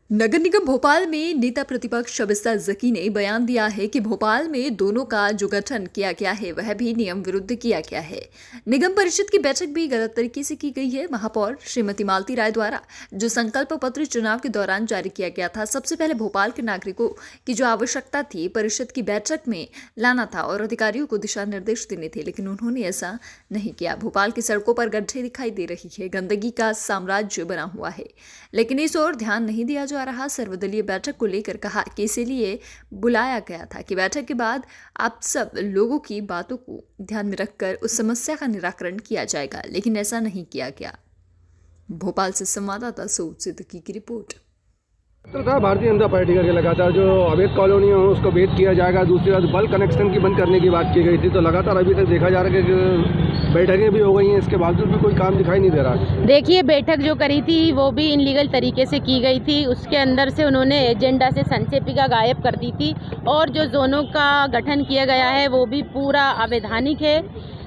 नगर निगम भोपाल में नेता प्रतिपक्ष शबिस्ता जकी ने बयान दिया है कि भोपाल में दोनों का जो गठन किया गया है वह भी नियम विरुद्ध किया गया है। निगम परिषद की बैठक भी गलत तरीके से की गई है। महापौर श्रीमती मालती राय द्वारा जो संकल्प पत्र चुनाव के दौरान जारी किया गया था, सबसे पहले भोपाल के नागरिकों की जो आवश्यकता थी परिषद की बैठक में लाना था और अधिकारियों को दिशा निर्देश देने थे, लेकिन उन्होंने ऐसा नहीं किया। भोपाल की सड़कों पर गड्ढे दिखाई दे रही है, गंदगी का साम्राज्य बना हुआ है, लेकिन इस ओर ध्यान नहीं दिया जा रहा। सर्वदलीय बैठक को लेकर कहा कि इसीलिए बुलाया गया था कि बैठक के बाद आप सब लोगों की बातों को ध्यान में रखकर उस समस्या का निराकरण किया जाएगा, लेकिन ऐसा नहीं किया गया। भोपाल से संवाददाता सऊद सिद्दीकी की रिपोर्ट। था भारतीय जनता पार्टी का लगातार जो अवैध कॉलोनी हो उसको भेद किया जाएगा, दूसरी बात बल्क कनेक्शन की बंद करने की बात की गई थी, तो लगातार अभी तक देखा जा रहा है कि बैठकें भी हो गई हैं, इसके बावजूद भी कोई काम दिखाई नहीं दे रहा। देखिए, बैठक जो करी थी वो भी इनलीगल तरीके से की गई थी। उसके अंदर से उन्होंने एजेंडा से संक्षेपिका गायब कर दी थी और जो जोनों का गठन किया गया है वो भी पूरा अवैधानिक है।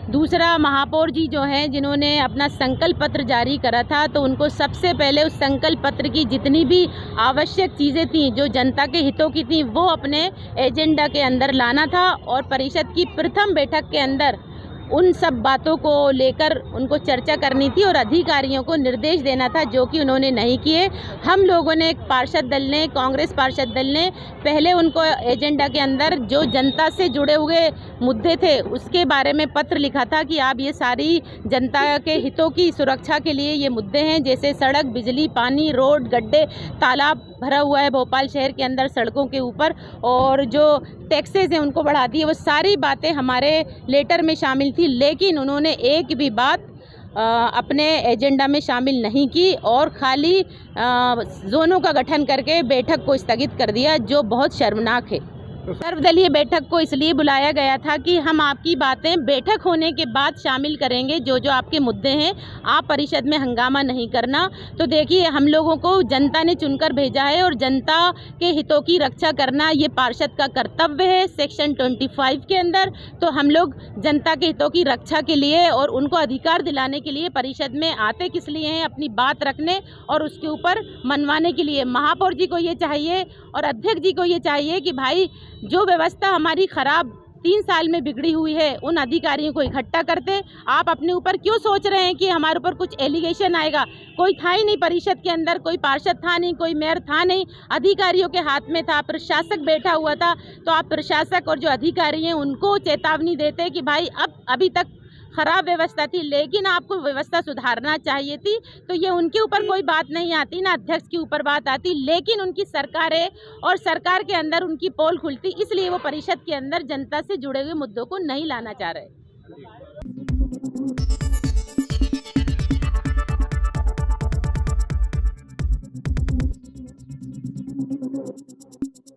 दूसरा, महापौर जी जो हैं जिन्होंने अपना संकल्प पत्र जारी करा था, तो उनको सबसे पहले उस संकल्प पत्र की जितनी भी आवश्यक चीज़ें थीं जो जनता के हितों की थीं वो अपने एजेंडा के अंदर लाना था और परिषद की प्रथम बैठक के अंदर उन सब बातों को लेकर उनको चर्चा करनी थी और अधिकारियों को निर्देश देना था, जो कि उन्होंने नहीं किए। हम लोगों ने पार्षद दल ने, कांग्रेस पार्षद दल ने पहले उनको एजेंडा के अंदर जो जनता से जुड़े हुए मुद्दे थे उसके बारे में पत्र लिखा था कि आप ये सारी जनता के हितों की सुरक्षा के लिए ये मुद्दे हैं, जैसे सड़क, बिजली, पानी, रोड, गड्ढे, तालाब भरा हुआ है भोपाल शहर के अंदर सड़कों के ऊपर, और जो टैक्सेस हैं उनको बढ़ा दिए। वो सारी बातें हमारे लेटर में शामिल थी, लेकिन उन्होंने एक भी बात अपने एजेंडा में शामिल नहीं की और खाली जोनों का गठन करके बैठक को स्थगित कर दिया, जो बहुत शर्मनाक है। सर्वदलीय बैठक को इसलिए बुलाया गया था कि हम आपकी बातें बैठक होने के बाद शामिल करेंगे, जो जो आपके मुद्दे हैं। आप परिषद में हंगामा नहीं करना। तो देखिए, हम लोगों को जनता ने चुनकर भेजा है और जनता के हितों की रक्षा करना ये पार्षद का कर्तव्य है सेक्शन 25 के अंदर। तो हम लोग जनता के हितों की रक्षा के लिए और उनको अधिकार दिलाने के लिए परिषद में आते किस लिए हैं? अपनी बात रखने और उसके ऊपर मनवाने के लिए। महापौर जी को ये चाहिए और अध्यक्ष जी को ये चाहिए कि भाई, जो व्यवस्था हमारी खराब 3 साल में बिगड़ी हुई है उन अधिकारियों को इकट्ठा करते। आप अपने ऊपर क्यों सोच रहे हैं कि हमारे ऊपर कुछ एलिगेशन आएगा? कोई था ही नहीं परिषद के अंदर, कोई पार्षद था नहीं, कोई मेयर था नहीं, अधिकारियों के हाथ में था, प्रशासक बैठा हुआ था। तो आप प्रशासक और जो अधिकारी हैं उनको चेतावनी देते कि भाई अब अभी तक खराब व्यवस्था थी, लेकिन आपको व्यवस्था सुधारना चाहिए थी। तो ये उनके ऊपर कोई बात नहीं आती, ना अध्यक्ष के ऊपर बात आती, लेकिन उनकी सरकार है और सरकार के अंदर उनकी पोल खुलती, इसलिए वो परिषद के अंदर जनता से जुड़े हुए मुद्दों को नहीं लाना चाह रहे।